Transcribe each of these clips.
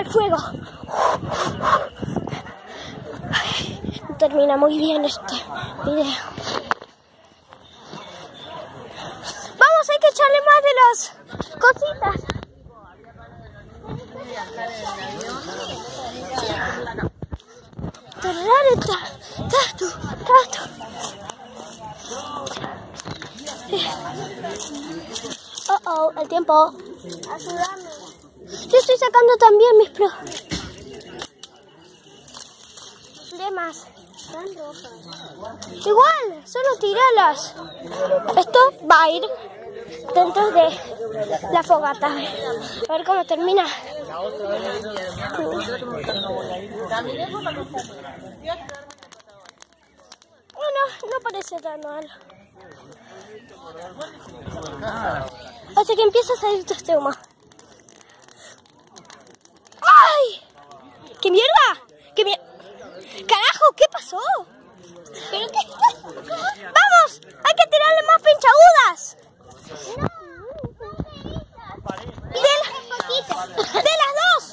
el fuego. Termina muy bien este video. Vamos, hay que echarle más de las cositas. El tiempo. Ayúdame. Yo estoy sacando también mis problemas. Igual, solo tiralas. Esto va a ir dentro de la fogata. A ver cómo termina. Bueno, no parece tan mal. Hasta que empieza a salir todo este humo. ¡Ay! ¡Qué mierda! ¡Qué mierda! ¡Carajo! ¿Qué pasó? ¿Pero qué? ¡Vamos! ¡Hay que tirarle más pinchagudas! ¡De las dos!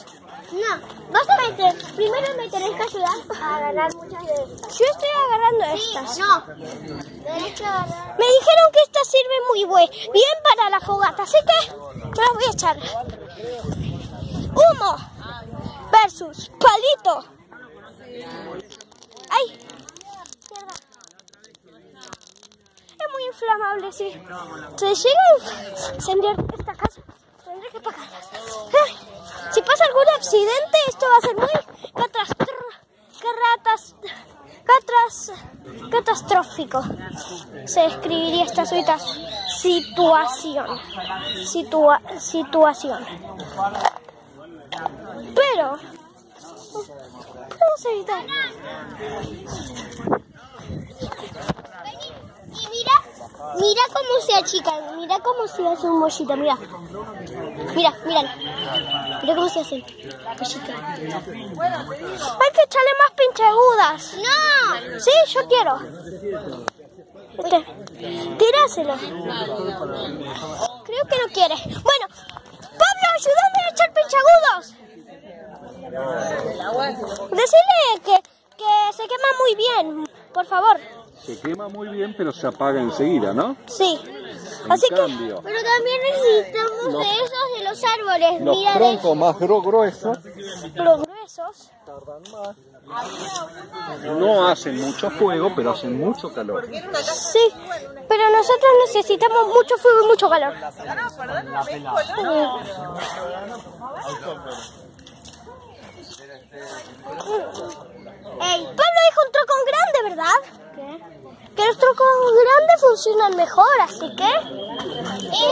No, vas a meter. Primero me tenés que ayudar a agarrar muchas de estas. Yo estoy agarrando estas. No. Me dijeron que estas sirven muy bien para la fogata, así que me las voy a echar. Humo versus palito. ¡Ay! Mierda. Es muy inflamable, sí. Se llega a incendiar esta casa. Tendré que pagarla. Si pasa algún accidente, esto va a ser muy catastrófico. Se describiría esta situación. Pero vamos a evitar. Y mira cómo se achican, mira cómo se hace un mollito, mira cómo se hace mollito. Hay que echarle más pinchagudas. No, sí, yo quiero. Tíraselo. Creo que no quiere. Bueno, Pablo, ayúdame a echar pinchagudos. Decirle que se quema muy bien, por favor. Se quema muy bien, pero se apaga enseguida, ¿no? Sí. Así que, pero también necesitamos de esos de los árboles. Los troncos más gruesos. Los gruesos. Tardan más. No hacen mucho fuego, pero hacen mucho calor. Sí, pero nosotros necesitamos mucho fuego y mucho calor. Pablo dijo un trocón grande, ¿verdad? ¿Qué? Que los trocos grandes funcionan mejor, así que sí,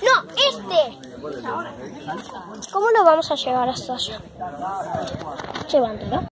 no, ¿Cómo lo vamos a llevar hasta allá? Llevándolo.